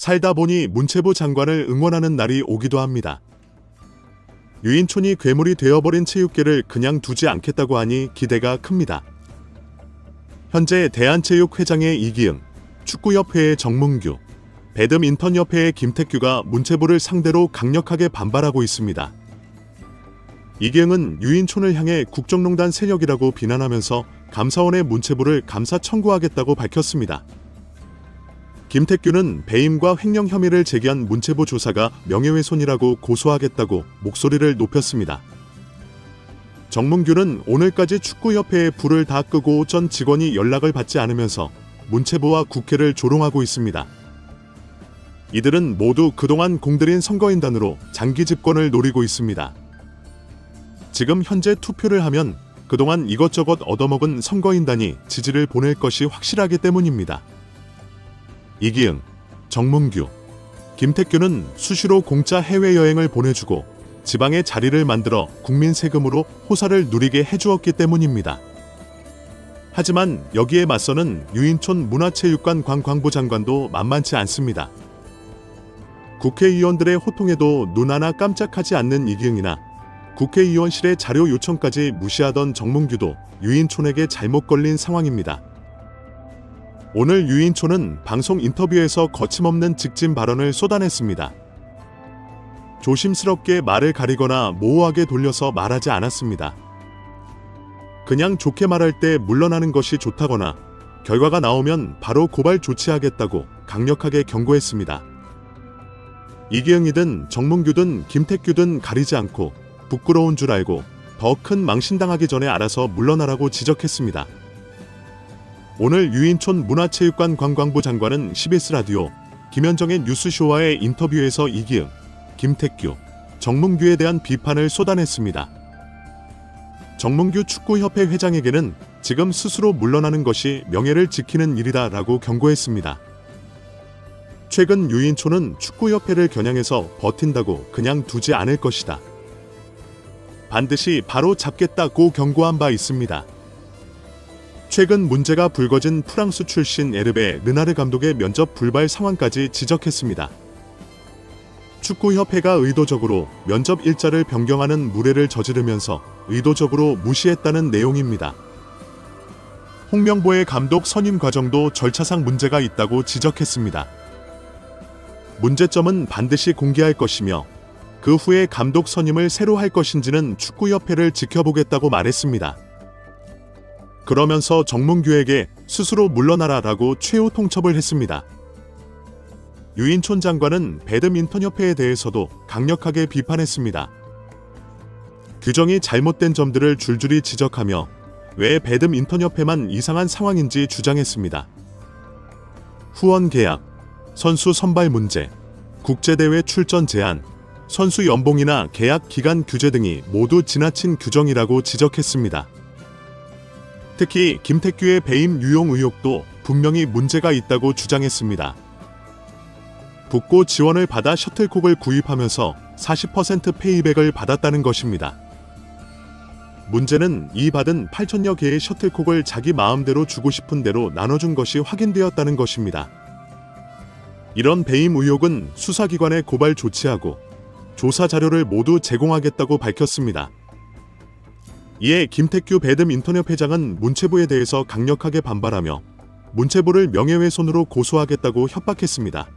살다 보니 문체부 장관을 응원하는 날이 오기도 합니다. 유인촌이 괴물이 되어버린 체육계를 그냥 두지 않겠다고 하니 기대가 큽니다. 현재 대한체육회장의 이기흥, 축구협회의 정문규, 배드민턴협회의 김택규가 문체부를 상대로 강력하게 반발하고 있습니다. 이기흥은 유인촌을 향해 국정농단 세력이라고 비난하면서 감사원의 문체부를 감사 청구하겠다고 밝혔습니다. 김택규는 배임과 횡령 혐의를 제기한 문체부 조사가 명예훼손이라고 고소하겠다고 목소리를 높였습니다. 정문규는 오늘까지 축구협회에 불을 다 끄고 전 직원이 연락을 받지 않으면서 문체부와 국회를 조롱하고 있습니다. 이들은 모두 그동안 공들인 선거인단으로 장기 집권을 노리고 있습니다. 지금 현재 투표를 하면 그동안 이것저것 얻어먹은 선거인단이 지지를 보낼 것이 확실하기 때문입니다. 이기흥, 정문규, 김택규는 수시로 공짜 해외여행을 보내주고 지방에 자리를 만들어 국민 세금으로 호사를 누리게 해주었기 때문입니다. 하지만 여기에 맞서는 유인촌 문화체육관 관광부 장관도 만만치 않습니다. 국회의원들의 호통에도 눈 하나 깜짝하지 않는 이기흥이나 국회의원실의 자료 요청까지 무시하던 정문규도 유인촌에게 잘못 걸린 상황입니다. 오늘 유인촌은 방송 인터뷰에서 거침없는 직진 발언을 쏟아냈습니다. 조심스럽게 말을 가리거나 모호하게 돌려서 말하지 않았습니다. 그냥 좋게 말할 때 물러나는 것이 좋다거나 결과가 나오면 바로 고발 조치하겠다고 강력하게 경고했습니다. 이기흥이든 정문규든 김택규든 가리지 않고 부끄러운 줄 알고 더 큰 망신당하기 전에 알아서 물러나라고 지적했습니다. 오늘 유인촌 문화체육관 관광부 장관은 CBS 라디오 김현정의 뉴스쇼와의 인터뷰에서 이기흥, 김택규, 정문규에 대한 비판을 쏟아냈습니다. 정문규 축구협회 회장에게는 지금 스스로 물러나는 것이 명예를 지키는 일이다라고 경고했습니다. 최근 유인촌은 축구협회를 겨냥해서 버틴다고 그냥 두지 않을 것이다. 반드시 바로 잡겠다고 경고한 바 있습니다. 최근 문제가 불거진 프랑스 출신 에르베 르나르 감독의 면접 불발 상황까지 지적했습니다. 축구협회가 의도적으로 면접 일자를 변경하는 무례를 저지르면서 의도적으로 무시했다는 내용입니다. 홍명보의 감독 선임 과정도 절차상 문제가 있다고 지적했습니다. 문제점은 반드시 공개할 것이며 그 후에 감독 선임을 새로 할 것인지는 축구협회를 지켜보겠다고 말했습니다. 그러면서 정문규에게 스스로 물러나라라고 최후 통첩을 했습니다. 유인촌 장관은 배드민턴협회에 대해서도 강력하게 비판했습니다. 규정이 잘못된 점들을 줄줄이 지적하며 왜 배드민턴협회만 이상한 상황인지 주장했습니다. 후원 계약, 선수 선발 문제, 국제대회 출전 제한, 선수 연봉이나 계약 기간 규제 등이 모두 지나친 규정이라고 지적했습니다. 특히 김택규의 배임 유용 의혹도 분명히 문제가 있다고 주장했습니다. 북고 지원을 받아 셔틀콕을 구입하면서 40% 페이백을 받았다는 것입니다. 문제는 이 받은 8천여 개의 셔틀콕을 자기 마음대로 주고 싶은 대로 나눠준 것이 확인되었다는 것입니다. 이런 배임 의혹은 수사기관에 고발 조치하고 조사 자료를 모두 제공하겠다고 밝혔습니다. 이에 김택규 배드민턴협 회장은 문체부에 대해서 강력하게 반발하며 문체부를 명예훼손으로 고소하겠다고 협박했습니다.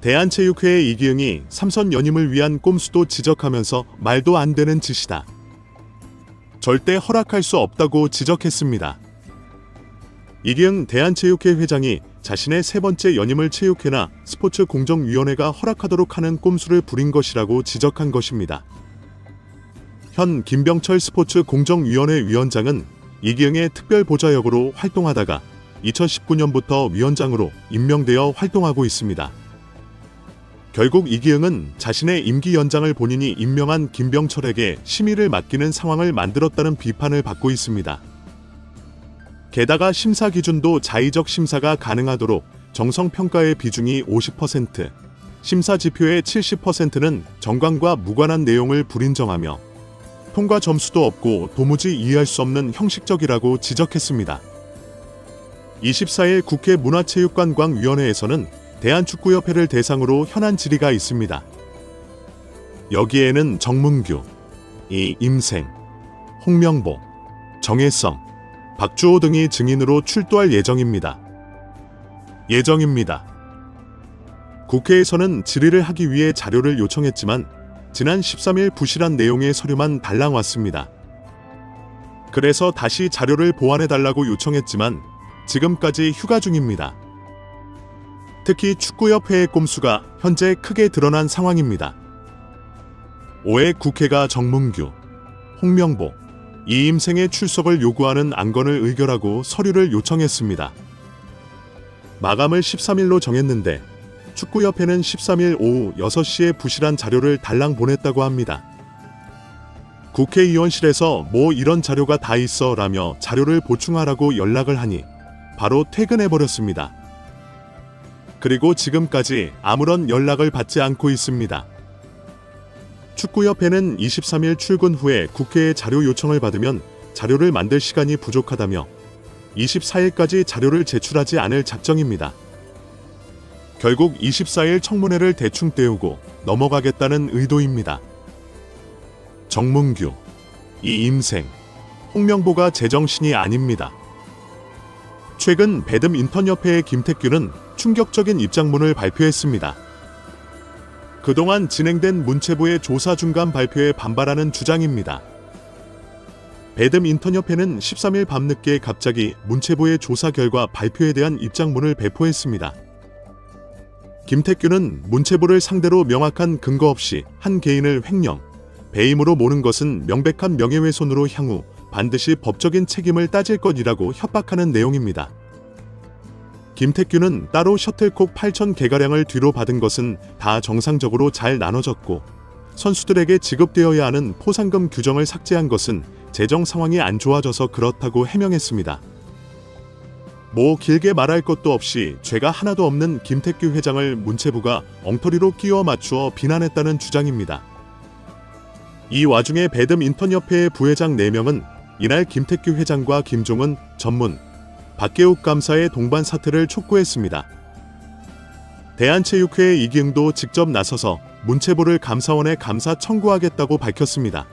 대한체육회의 이기흥이 삼선 연임을 위한 꼼수도 지적하면서 말도 안 되는 짓이다. 절대 허락할 수 없다고 지적했습니다. 이기흥 대한체육회 회장이 자신의 세 번째 연임을 체육회나 스포츠공정위원회가 허락하도록 하는 꼼수를 부린 것이라고 지적한 것입니다. 현 김병철 스포츠공정위원회 위원장은 이기흥의 특별보좌역으로 활동하다가 2019년부터 위원장으로 임명되어 활동하고 있습니다. 결국 이기흥은 자신의 임기 연장을 본인이 임명한 김병철에게 심의를 맡기는 상황을 만들었다는 비판을 받고 있습니다. 게다가 심사 기준도 자의적 심사가 가능하도록 정성평가의 비중이 50%, 심사 지표의 70%는 정관과 무관한 내용을 불인정하며 통과 점수도 없고 도무지 이해할 수 없는 형식적이라고 지적했습니다. 24일 국회 문화체육관광위원회에서는 대한축구협회를 대상으로 현안 질의가 있습니다. 여기에는 정문규, 이임생, 홍명보, 정혜성, 박주호 등이 증인으로 출두할 예정입니다. 국회에서는 질의를 하기 위해 자료를 요청했지만 지난 13일 부실한 내용의 서류만 달랑 왔습니다. 그래서 다시 자료를 보완해달라고 요청했지만 지금까지 휴가 중입니다. 특히 축구협회의 꼼수가 현재 크게 드러난 상황입니다. 5회 국회가 정문규, 홍명보, 이임생의 출석을 요구하는 안건을 의결하고 서류를 요청했습니다. 마감을 13일로 정했는데 축구협회는 13일 오후 6시에 부실한 자료를 달랑 보냈다고 합니다. 국회의원실에서 뭐 이런 자료가 다 있어 라며 자료를 보충하라고 연락을 하니 바로 퇴근해버렸습니다. 그리고 지금까지 아무런 연락을 받지 않고 있습니다. 축구협회는 23일 출근 후에 국회에 자료 요청을 받으면 자료를 만들 시간이 부족하다며 24일까지 자료를 제출하지 않을 작정입니다. 결국 24일 청문회를 대충 때우고 넘어가겠다는 의도입니다. 정문규, 이임생, 홍명보가 제정신이 아닙니다. 최근 배드민턴협회의 김택규는 충격적인 입장문을 발표했습니다. 그동안 진행된 문체부의 조사 중간 발표에 반발하는 주장입니다. 배드민턴협회는 13일 밤늦게 갑자기 문체부의 조사 결과 발표에 대한 입장문을 배포했습니다. 김택규는 문체부를 상대로 명확한 근거 없이 한 개인을 횡령, 배임으로 모는 것은 명백한 명예훼손으로 향후 반드시 법적인 책임을 따질 것이라고 협박하는 내용입니다. 김택규는 따로 셔틀콕 8,000개가량을 뒤로 받은 것은 다 정상적으로 잘 나눠졌고 선수들에게 지급되어야 하는 포상금 규정을 삭제한 것은 재정 상황이 안 좋아져서 그렇다고 해명했습니다. 뭐 길게 말할 것도 없이 죄가 하나도 없는 김택규 회장을 문체부가 엉터리로 끼워 맞추어 비난했다는 주장입니다. 이 와중에 배드민턴협회의 부회장 4명은 이날 김택규 회장과 김종은 전문, 박계욱 감사의 동반 사퇴를 촉구했습니다. 대한체육회 이기흥도 직접 나서서 문체부를 감사원에 감사 청구하겠다고 밝혔습니다.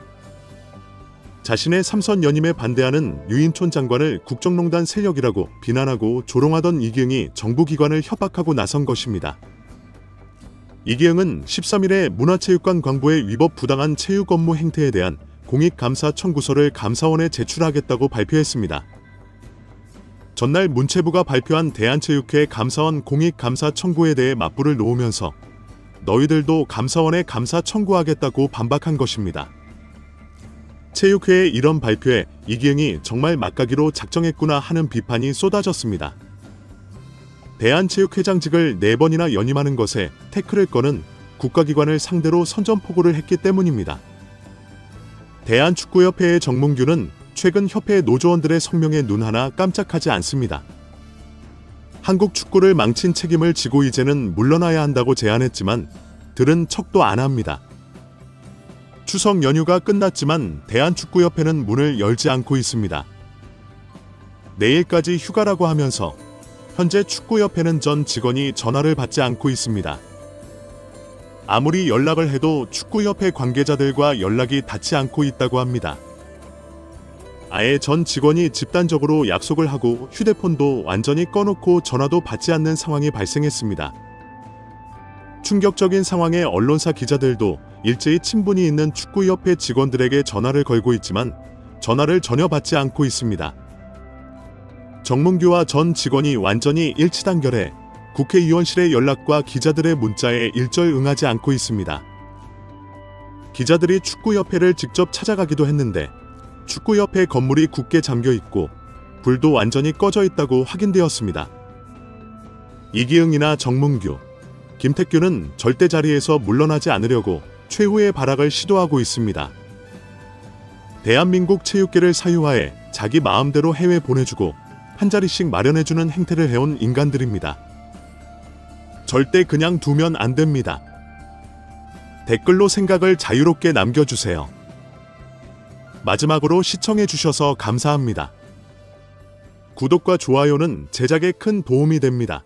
자신의 삼선 연임에 반대하는 유인촌 장관을 국정농단 세력이라고 비난하고 조롱하던 이기흥이 정부기관을 협박하고 나선 것입니다. 이기흥은 13일에 문화체육관 광부의 위법 부당한 체육 업무 행태에 대한 공익감사 청구서를 감사원에 제출하겠다고 발표했습니다. 전날 문체부가 발표한 대한체육회 감사원 공익감사 청구에 대해 맞불을 놓으면서 너희들도 감사원에 감사 청구하겠다고 반박한 것입니다. 체육회의 이런 발표에 이기흥이 정말 막가기로 작정했구나 하는 비판이 쏟아졌습니다. 대한체육회장직을 4번이나 연임하는 것에 태클을 거는 국가기관을 상대로 선전포고를 했기 때문입니다. 대한축구협회의 정문규는 최근 협회 노조원들의 성명에 눈 하나 깜짝하지 않습니다. 한국 축구를 망친 책임을 지고 이제는 물러나야 한다고 제안했지만 들은 척도 안 합니다. 추석 연휴가 끝났지만 대한축구협회는 문을 열지 않고 있습니다. 내일까지 휴가라고 하면서 현재 축구협회는 전 직원이 전화를 받지 않고 있습니다. 아무리 연락을 해도 축구협회 관계자들과 연락이 닿지 않고 있다고 합니다. 아예 전 직원이 집단적으로 약속을 하고 휴대폰도 완전히 꺼놓고 전화도 받지 않는 상황이 발생했습니다. 충격적인 상황에 언론사 기자들도 일제히 친분이 있는 축구협회 직원들에게 전화를 걸고 있지만 전화를 전혀 받지 않고 있습니다. 정문규와 전 직원이 완전히 일치단결해 국회의원실의 연락과 기자들의 문자에 일절 응하지 않고 있습니다. 기자들이 축구협회를 직접 찾아가기도 했는데 축구협회 건물이 굳게 잠겨 있고 불도 완전히 꺼져 있다고 확인되었습니다. 이기흥이나 정문규, 김택규는 절대 자리에서 물러나지 않으려고 최후의 발악을 시도하고 있습니다. 대한민국 체육계를 사유화해 자기 마음대로 해외 보내주고 한 자리씩 마련해주는 행태를 해온 인간들입니다. 절대 그냥 두면 안 됩니다. 댓글로 생각을 자유롭게 남겨주세요. 마지막으로 시청해주셔서 감사합니다. 구독과 좋아요는 제작에 큰 도움이 됩니다.